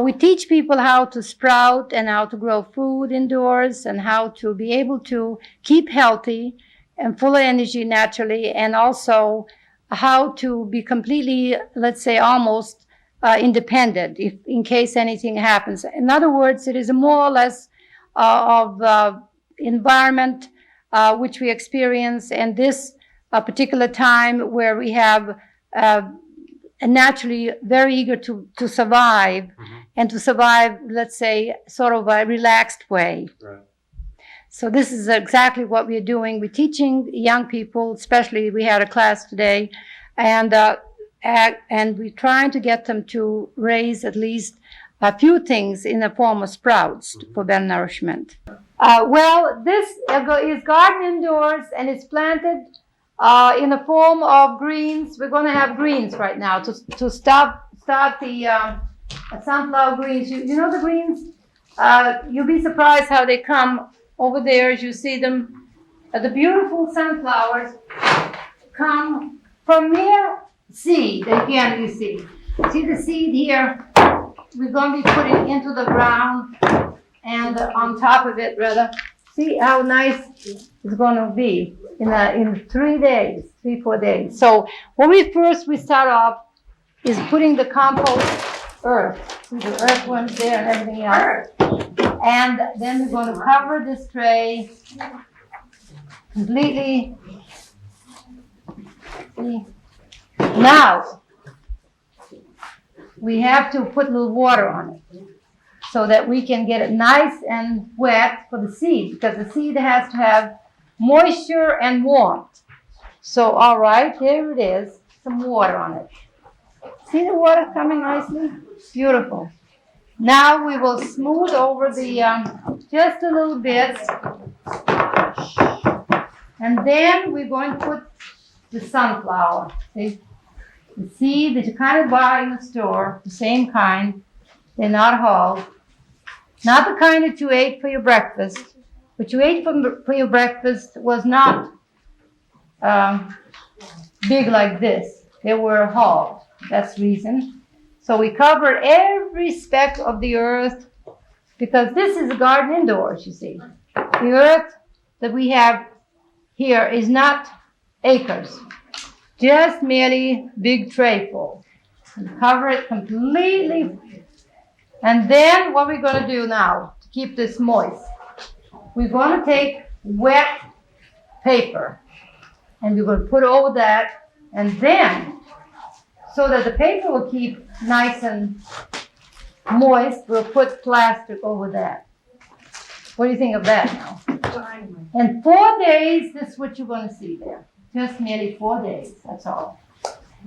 We teach people how to sprout and how to grow food indoors and how to be able to keep healthy and full of energy naturally, and also how to be completely, let's say, almost independent if in case anything happens. In other words, it is more or less of environment which we experience in this particular time where we have naturally very eager to survive, and to survive, let's say, sort of a relaxed way. Right. So this is exactly what we're doing. We're teaching young people, especially we had a class today, and we're trying to get them to raise at least a few things in the form of sprouts for better nourishment. Well, this is garden indoors, and it's planted in the form of greens. We're going to have greens right now to start the sunflower greens. You know the greens? You'll be surprised how they come over there as you see them. The beautiful sunflowers come from mere seed. Again, you see the seed here. We're going to be putting into the ground and on top of it, rather. See how nice it's going to be in 3-4 days. So what we start off is putting the compost earth. See the earthworms there and everything else. And then we're going to cover this tray completely. See? Now, we have to put a little water on it so that we can get it nice and wet for the seed, because the seed has to have moisture and warmth. So, all right, here it is, some water on it. See the water coming nicely? Beautiful. Now we will smooth over the, just a little bit. And then we're going to put the sunflower. See? The seed that you kind of buy in the store, the same kind. They're not hulled. Not the kind that you ate for your breakfast. What you ate for your breakfast was not big like this. They were hulled. That's the reason. So we covered every speck of the earth, because this is a garden indoors, you see. The earth that we have here is not acres, just merely big tray full. We cover it completely. And then what we're going to do now to keep this moist, we're going to take wet paper and we're going to put over that, and then so that the paper will keep nice and moist, we'll put plastic over that. What do you think of that now? In 4 days, this is what you're going to see there. Just merely 4 days, that's all.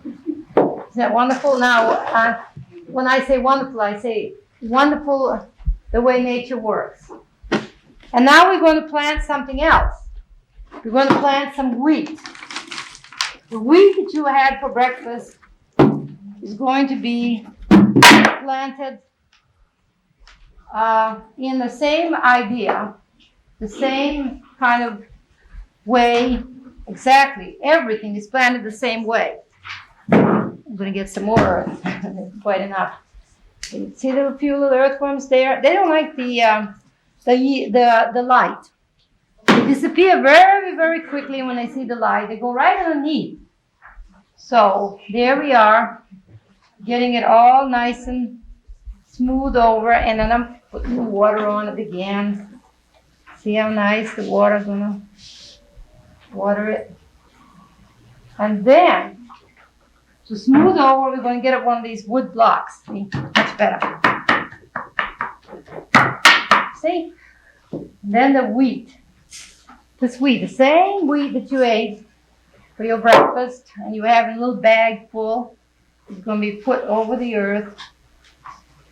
Is that wonderful? Now, when I say wonderful, I say wonderful the way nature works. And now we're going to plant something else. We're going to plant some wheat. The wheat that you had for breakfast is going to be planted in the same idea, the same kind of way. Exactly. Everything is planted the same way. I'm going to get some more earth. Quite enough. You see the few little earthworms there? They don't like the light. They disappear very, very quickly when they see the light. They go right underneath. So there we are, getting it all nice and smooth over, and then I'm putting the water on it again. See how nice the water's gonna water it. And then, to smooth over, we're going to get one of these wood blocks. See? Much better. See? And then the wheat. This wheat, the same wheat that you ate for your breakfast, and you have a little bag full, is going to be put over the earth.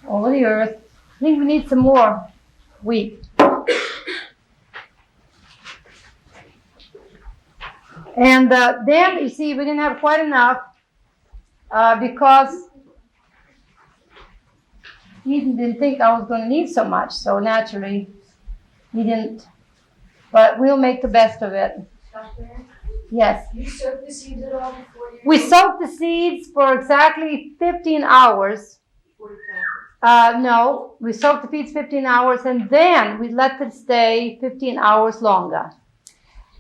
Over the earth. I think we need some more wheat. And then, you see, we didn't have quite enough because he didn't think I was going to need so much. So naturally, he didn't. But we'll make the best of it. Yes. You soak the seeds at all before you? We soak the seeds for exactly 15 hours. No, we soak the seeds 15 hours and then we let it stay 15 hours longer.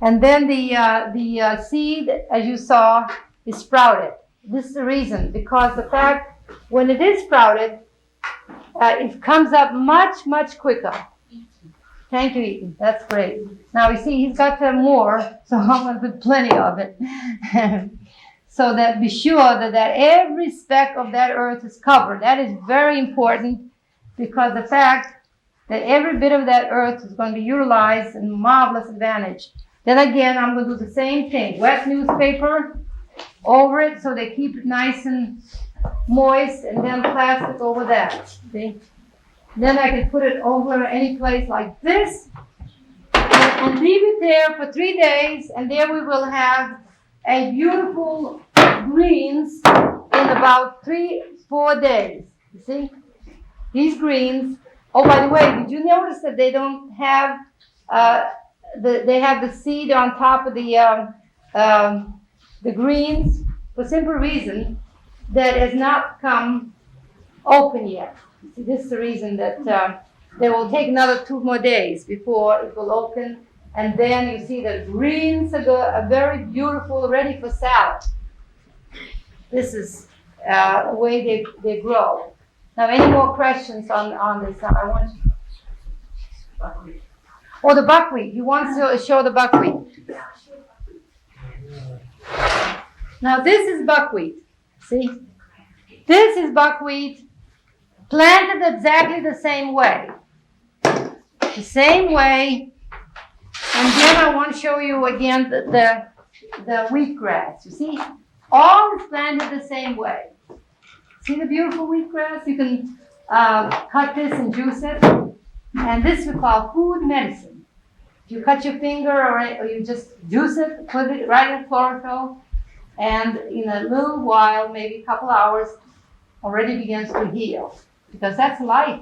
And then the seed, as you saw, is sprouted. This is the reason, because the fact when it is sprouted, it comes up much, much quicker. Thank you, Ethan. That's great. Now you see he's got more, so I'm going to put plenty of it. So that be sure that every speck of that earth is covered. That is very important, because the fact that every bit of that earth is going to be utilized in marvelous advantage. Then again, I'm going to do the same thing. Wet newspaper over it so they keep it nice and moist, and then plastic over that. See? Then I can put it over any place like this and leave it there for 3 days, and there we will have a beautiful greens in about 3-4 days. You see? These greens. Oh, by the way, did you notice that they don't have they have the seed on top of the greens? For simple reason that has not come open yet. See, this is the reason that they will take another 2 more days before it will open. And then you see the greens are very beautiful, ready for salad. This is the way they grow. Now, any more questions on this? I want you. Oh, the buckwheat. You want to show the buckwheat? Now, this is buckwheat. See? This is buckwheat planted exactly the same way. The same way. And then I want to show you again the wheatgrass. You see? All is planted the same way. See the beautiful wheatgrass? You can cut this and juice it. And this we call food medicine. If you cut your finger or you just juice it, put it right in chlorophyll, and in a little while, maybe a couple hours, already begins to heal. Because that's life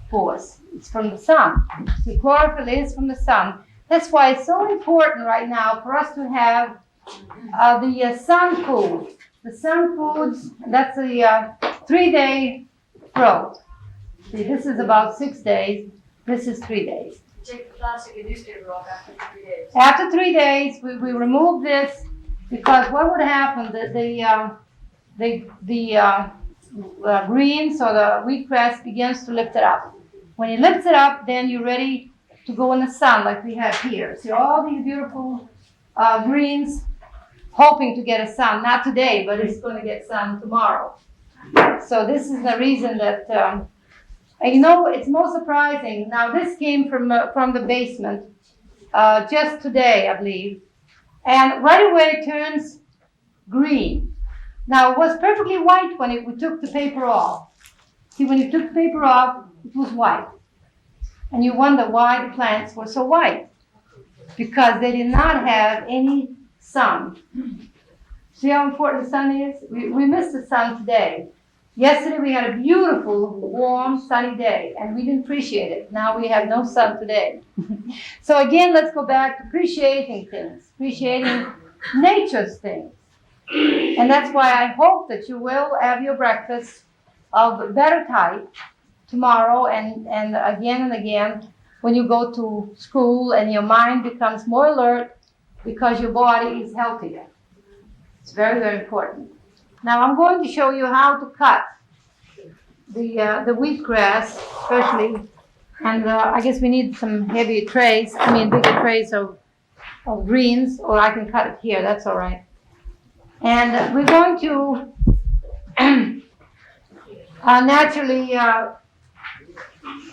force. It's from the sun. See, chlorophyll is from the sun. That's why it's so important right now for us to have the sun food. The sun foods, that's a 3-day growth. See, this is about 6 days. This is 3 days. Take the plastic and newspaper off after 3 days. After 3 days, we remove this, because what would happen? The greens or the wheatgrass begins to lift it up. When it lifts it up, then you're ready to go in the sun like we have here. See all these beautiful greens hoping to get a sun. Not today, but it's going to get sun tomorrow. So this is the reason that, it's most surprising. Now this came from the basement just today, I believe. And right away it turns green. Now it was perfectly white when we took the paper off. See, when you took the paper off, it was white. And you wonder why the plants were so white. Because they did not have any sun. See how important the sun is? We missed the sun today. Yesterday we had a beautiful, warm, sunny day, and we didn't appreciate it. Now we have no sun today. So again, let's go back to appreciating things, appreciating nature's things. And that's why I hope that you will have your breakfast of better type tomorrow and again when you go to school, and your mind becomes more alert because your body is healthier. It's very, very important. Now I'm going to show you how to cut the wheatgrass, especially, and I guess we need some heavier trays, bigger trays of greens, or I can cut it here, that's all right. And we're going to naturally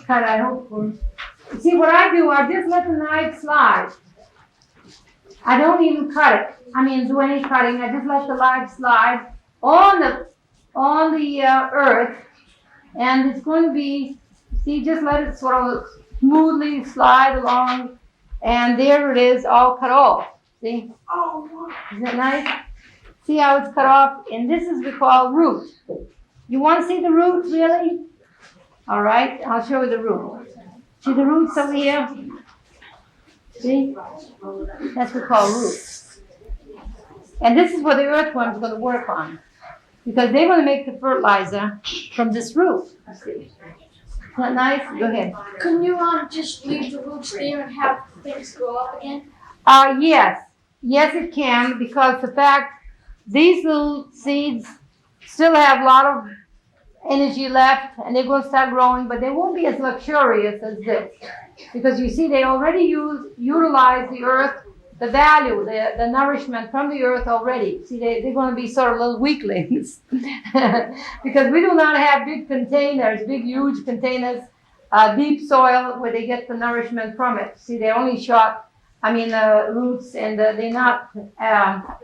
cut, I hope. See what I do, I just let the knife slide. I don't even cut it. Do any cutting. I just let the knife slide on the earth, and it's going to be, see, just let it sort of smoothly slide along, and there it is, all cut off. See? Oh, isn't that nice? See how it's cut off? And this is we call root. You want to see the root, really? All right, I'll show you the root. See the roots over here? See? That's what we call roots. And this is what the earthworm is going to work on, because they're going to make the fertilizer from this root. See. Not nice? Go ahead. Couldn't you just leave the roots there and have things grow up again? Yes. Yes, it can, because the fact these little seeds still have a lot of energy left, and they're going to start growing, but they won't be as luxurious as this. Because you see, they already utilize the earth, the value, the nourishment from the earth already. See, they're going to be sort of little weaklings. Because we do not have big containers, big, huge containers, deep soil where they get the nourishment from it. See, they only roots, and they're not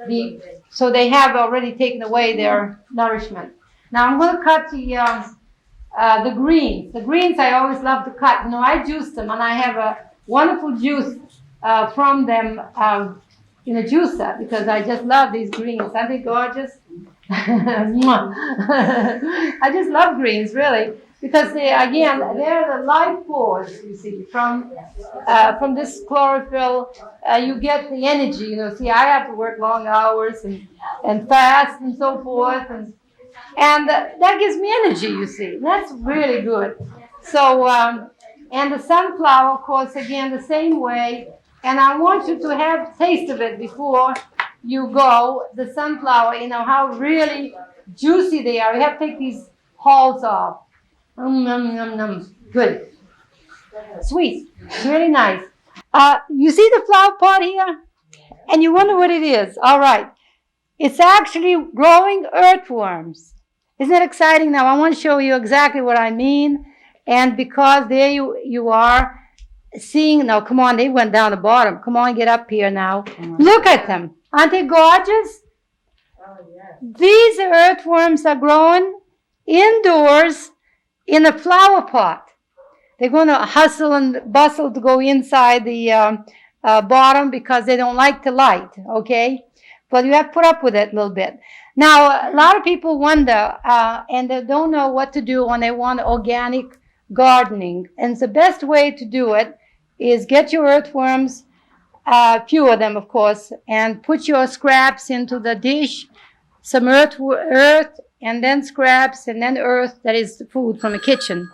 deep. So they have already taken away their nourishment. Now I'm going to cut the greens. The greens I always love to cut. I juice them, and I have a wonderful juice from them in a juicer, because I just love these greens. Aren't they gorgeous? I just love greens, really, because they're the life force, you see, from this chlorophyll. You get the energy, See, I have to work long hours and fast and so forth, and that gives me energy, you see. That's really good. So, and the sunflower, of course, again, the same way. And I want you to have a taste of it before you go. The sunflower, how really juicy they are. You have to take these hulls off. Good. Sweet. Really nice. You see the flower pot here? And you wonder what it is. All right. It's actually growing earthworms. Isn't that exciting? Now, I want to show you exactly what I mean. And because there you are seeing, now come on, they went down the bottom. Come on, get up here now. Look at them. Aren't they gorgeous? Oh, yeah. These earthworms are growing indoors in a flower pot. They're going to hustle and bustle to go inside the bottom because they don't like the light, okay? But you have to put up with it a little bit. Now, a lot of people wonder, and they don't know what to do when they want organic gardening. And the best way to do it is get your earthworms, few of them, of course, and put your scraps into the dish, some earth, and then scraps, and then earth, that is the food from the kitchen.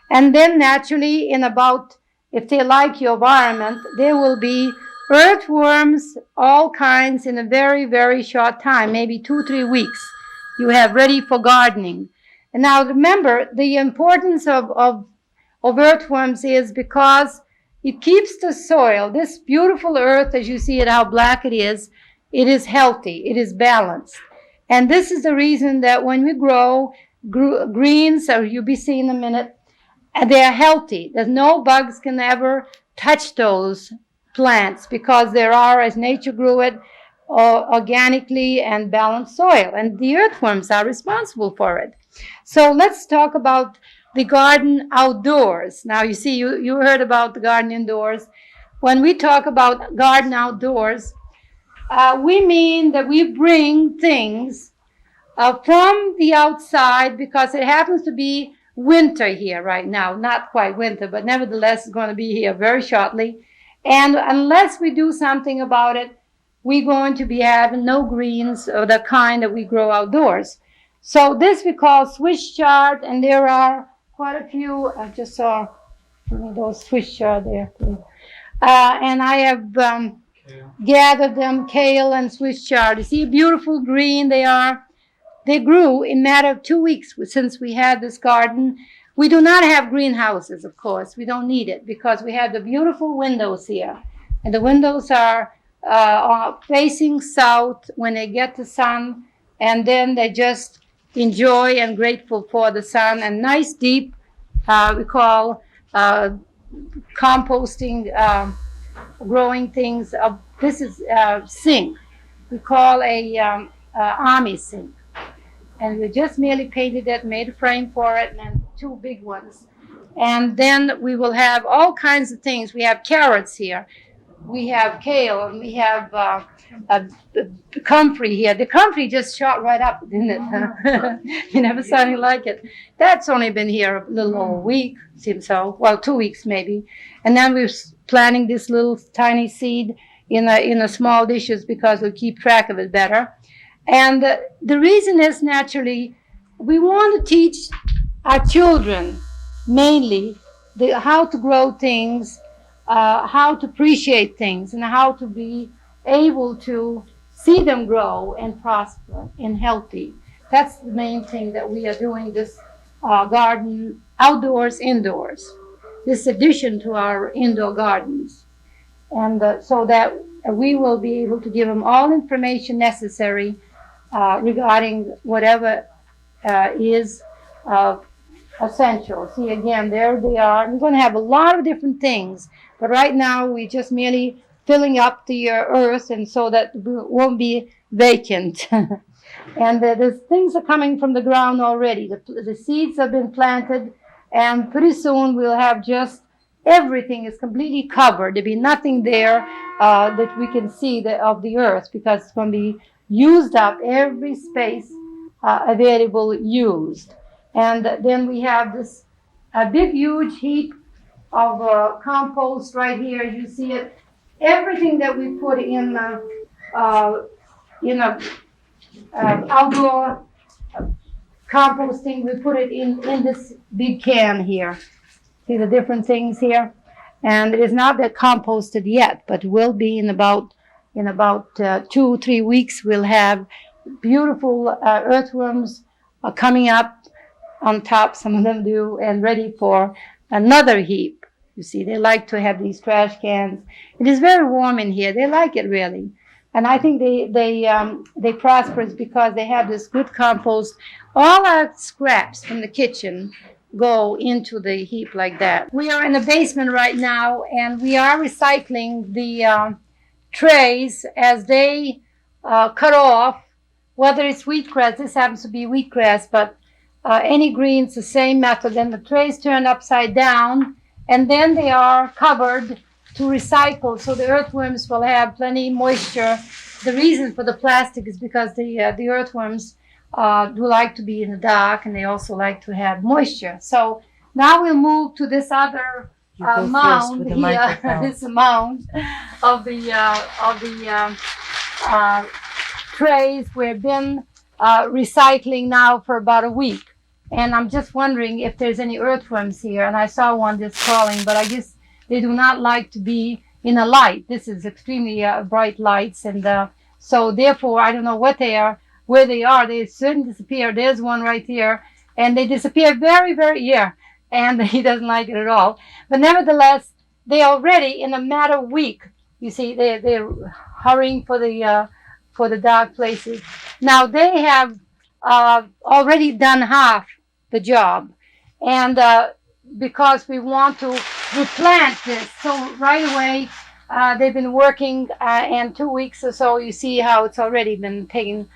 And then naturally, if they like your environment, there will be earthworms, all kinds, in a very, very short time, maybe 2-3 weeks, you have ready for gardening. And now remember, the importance of earthworms is because it keeps the soil, this beautiful earth, as you see it, how black it is healthy, it is balanced. And this is the reason that when we grow greens, or you'll be seeing in a minute, they are healthy. There's no bugs can ever touch those plants because there are, as nature grew it, organically and balanced soil. And the earthworms are responsible for it. So let's talk about the garden outdoors. Now, you see, you heard about the garden indoors. When we talk about garden outdoors, we mean that we bring things from the outside because it happens to be winter here right now. Not quite winter, but nevertheless, it's going to be here very shortly. And unless we do something about it, we're going to be having no greens of the kind that we grow outdoors. So this we call Swiss chard, and there are quite a few. I just saw those Swiss chard there. And I have gathered them, kale and Swiss chard. You see, beautiful green they are. They grew in a matter of 2 weeks since we had this garden. We do not have greenhouses, of course. We don't need it because we have the beautiful windows here. And the windows are facing south when they get the sun, and then they just enjoy and grateful for the sun. And nice deep, we call composting, growing things. This is sink. We call a army sink. And we just merely painted it, made a frame for it, and then 2 big ones. And then we will have all kinds of things. We have carrots here. We have kale, and we have comfrey here. The comfrey just shot right up, didn't it? You never saw anything like it. That's only been here a little over a week, seems so. Well, 2 weeks maybe. And then we're planting this little tiny seed in a small dishes because we'll keep track of it better. And the reason is naturally we want to teach our children, mainly, how to grow things, how to appreciate things, and how to be able to see them grow and prosper and healthy. That's the main thing that we are doing this garden, outdoors, indoors, this addition to our indoor gardens. And so that we will be able to give them all information necessary regarding whatever is essential. See, again, there they are. We're going to have a lot of different things, but right now we just merely filling up the earth, and so that it won't be vacant. And the things are coming from the ground already. The seeds have been planted, and pretty soon we'll have just everything is completely covered. There'll be nothing there that we can see of the earth, because it's going to be used up, every space available used. And then we have this big, huge heap of compost right here. As you see it, everything that we put in outdoor composting, we put it in this big can here. See the different things here? And it is not that composted yet, but will be in about 2-3 weeks. We'll have beautiful earthworms coming up on top, some of them do, and ready for another heap. You see, they like to have these trash cans. It is very warm in here. They like it, really. And I think they prosper because they have this good compost. All our scraps from the kitchen go into the heap like that. We are in the basement right now, and we are recycling the trays as they cut off, whether it's wheatgrass. This happens to be wheatgrass, but any greens, the same method. Then the trays turn upside down, and then they are covered to recycle, so the earthworms will have plenty of moisture. The reason for the plastic is because the earthworms do like to be in the dark, and they also like to have moisture. So now we'll move to this other mound here, this mound of the trays. We've been recycling now for about a week, and I'm just wondering if there's any earthworms here. And I saw one just crawling, but I guess they do not like to be in a light. This is extremely bright lights, and so therefore I don't know what they are, where they are. They soon disappear. There's one right here, and they disappear very, very, and he doesn't like it at all. But nevertheless, they already, in a matter of week, you see, they're hurrying for the dark places. Now they have already done half the job, and because we want to replant this, so right away they've been working, and 2 weeks or so, you see how it's already been taking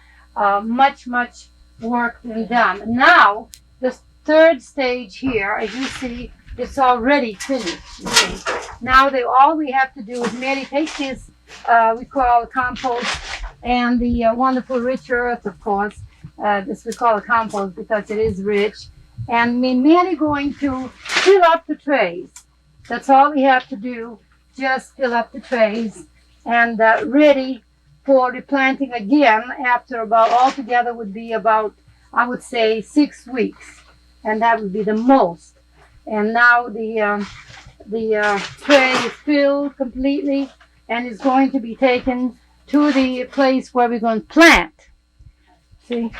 much work been done. Now the third stage here, as you see, it's already finished. You see. Now all we have to do is merely take this we call compost, and the wonderful rich earth, of course. This we call a compost because it is rich, and we're merely going to fill up the trays. That's all we have to do, just fill up the trays, and ready for replanting again after about, altogether would be about, I would say, 6 weeks, and that would be the most. And now the tray is filled completely, and is going to be taken to the place where we're going to plant. See,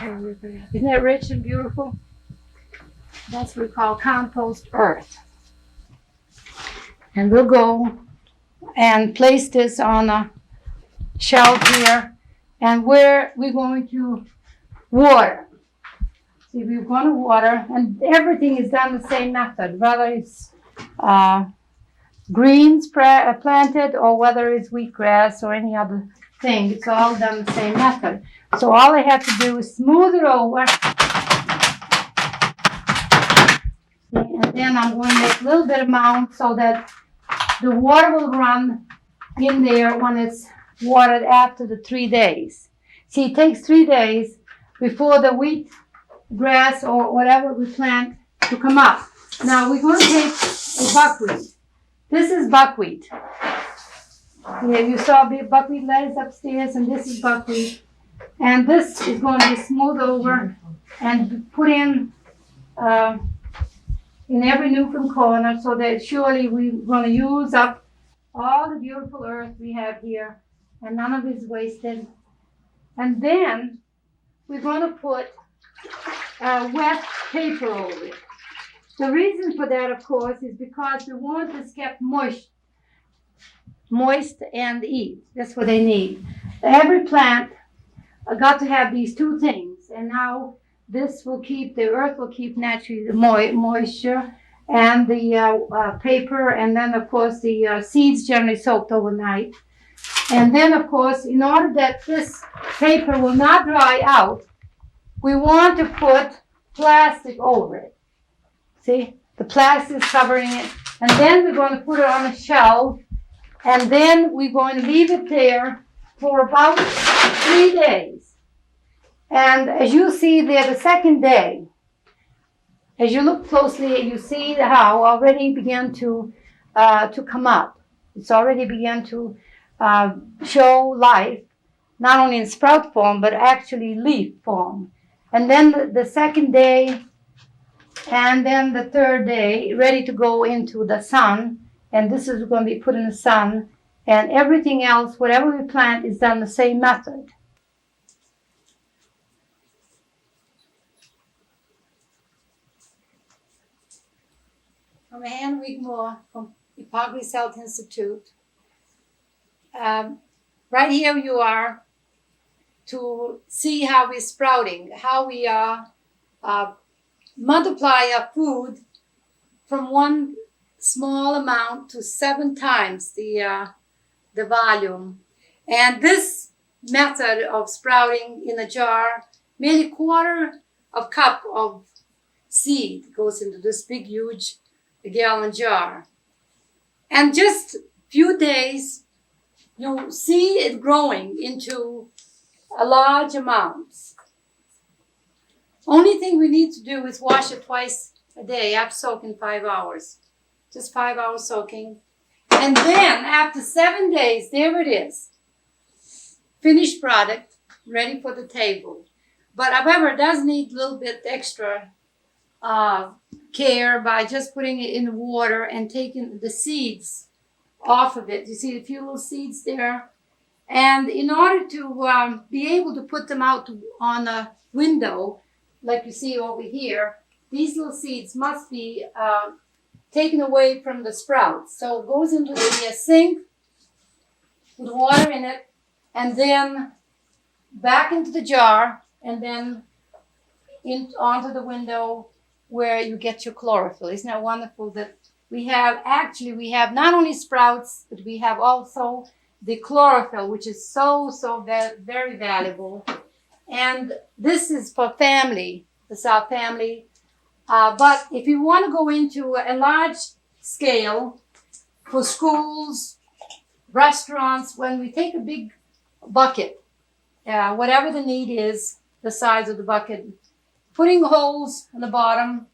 isn't that rich and beautiful? That's what we call compost earth. And we'll go and place this on a shelf here, and where we're going to water. See, we're going to water, and everything is done the same method, whether it's greens planted or whether it's wheatgrass or any other thing. It's all done the same method. So all I have to do is smooth it over. And then I'm going to make a little bit of mound so that the water will run in there when it's watered after the 3 days. See, it takes 3 days before the wheat grass or whatever we plant to come up. Now we're going to take a buckwheat. This is buckwheat. Yeah, you saw buckwheat lettuce upstairs, and this is buckwheat. And this is going to be smoothed over and put in in every nook and corner so that surely we're going to use up all the beautiful earth we have here and none of it is wasted. And then we're going to put wet paper over it. The reason for that, of course, is because we want this kept moist and eat. That's what they need. Every plant got to have these two things, and now this will keep, the earth will keep naturally the moisture and the paper, and then of course the seeds generally soaked overnight. And then of course, in order that this paper will not dry out, we want to put plastic over it. See, the plastic is covering it, and then we're going to put it on a shelf, and then we're going to leave it there for about 3 days. And as you see there, the second day, as you look closely, you see how already began to come up. It's already began to show life, not only in sprout form, but actually leaf form. And then the second day, and then the third day, ready to go into the sun. And this is going to be put in the sun. And everything else, whatever we plant, is done the same method. I'm Ann Wigmore from Hippocrates Health Institute. Right here you are to see how we're sprouting, how we are multiply our food from one small amount to 7 times the volume. And this method of sprouting in a jar, maybe 1/4 cup of seed goes into this big, huge gallon jar. And just few days, you'll see it growing into a large amounts. Only thing we need to do is wash it twice a day after soaking 5 hours. Just 5 hours soaking. And then after 7 days, there it is. Finished product, ready for the table. But however, it does need a little bit extra care by just putting it in the water and taking the seeds off of it. You see a few little seeds there? And in order to be able to put them out on a window, like you see over here, these little seeds must be taken away from the sprouts. So it goes into the sink with water in it, and then back into the jar, and then onto the window where you get your chlorophyll. Isn't that wonderful that we have not only sprouts, but we have also the chlorophyll, which is so very valuable. And this is for family, the South family. But if you want to go into a large scale for schools, restaurants, when we take a big bucket, whatever the need is, the size of the bucket, putting holes in the bottom,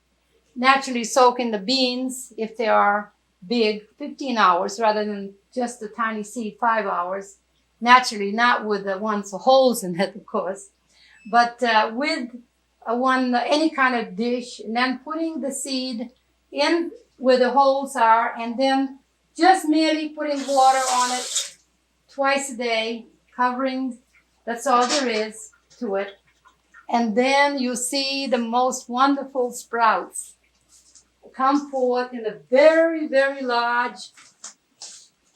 naturally soaking the beans, if they are big, 15 hours rather than just a tiny seed, 5 hours. Naturally, not with the ones with holes in it, of course, but with any kind of dish, and then putting the seed in where the holes are, and then just merely putting water on it twice a day, covering, that's all there is to it. And then you see the most wonderful sprouts come forth in a very, very large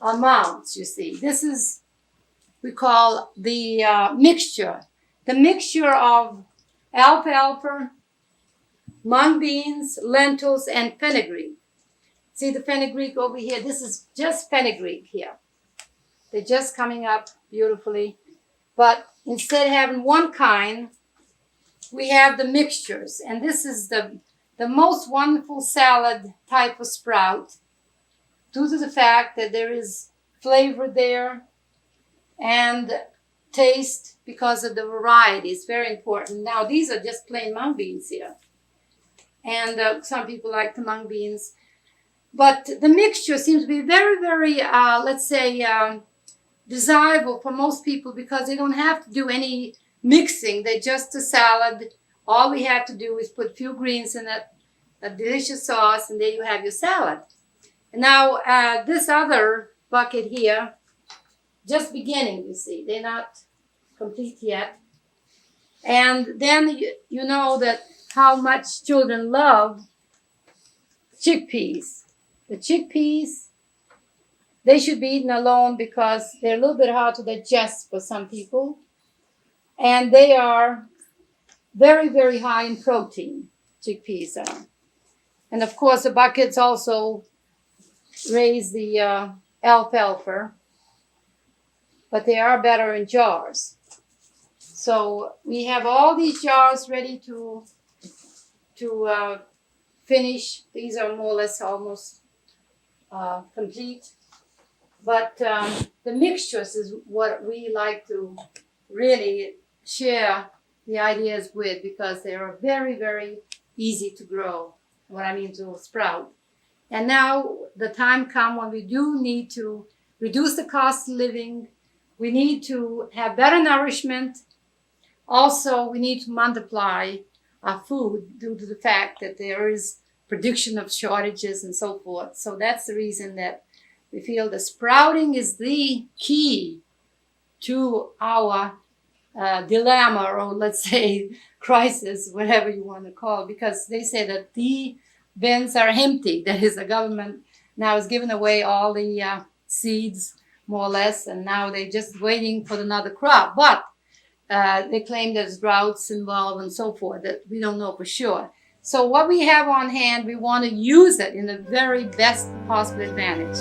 amounts, you see. This is, we call the mixture. The mixture of alfalfa, mung beans, lentils, and fenugreek. See the fenugreek over here? This is just fenugreek here. They're just coming up beautifully. But instead of having one kind, we have the mixtures. And this is the most wonderful salad type of sprout, due to the fact that there is flavor there and taste because of the variety. It's very important. Now, these are just plain mung beans here. And some people like the mung beans. But the mixture seems to be very, very, desirable for most people because they don't have to do any mixing. They're just a salad. All we have to do is put a few greens in it, a delicious sauce, and there you have your salad. Now, this other bucket here, just beginning, you see. They're not complete yet. And then you know that how much children love chickpeas. The chickpeas, they should be eaten alone because they're a little bit hard to digest for some people. And they are very, very high in protein, chickpeas are. And of course, the buckets also raise the alfalfa, but they are better in jars. So we have all these jars ready to finish. These are more or less almost complete. But the mixtures is what we like to really share the ideas with, because they are very, very easy to grow. What I mean to sprout. And now the time comes when we do need to reduce the cost of living. We need to have better nourishment. Also, we need to multiply our food due to the fact that there is prediction of shortages and so forth. So that's the reason that we feel the sprouting is the key to our dilemma, or let's say crisis, whatever you want to call it, because they say that the bins are empty. That is, the government now has given away all the seeds, more or less, and now they're just waiting for another crop. But they claim there's droughts involved and so forth, that we don't know for sure. So what we have on hand, we want to use it in the very best possible advantage.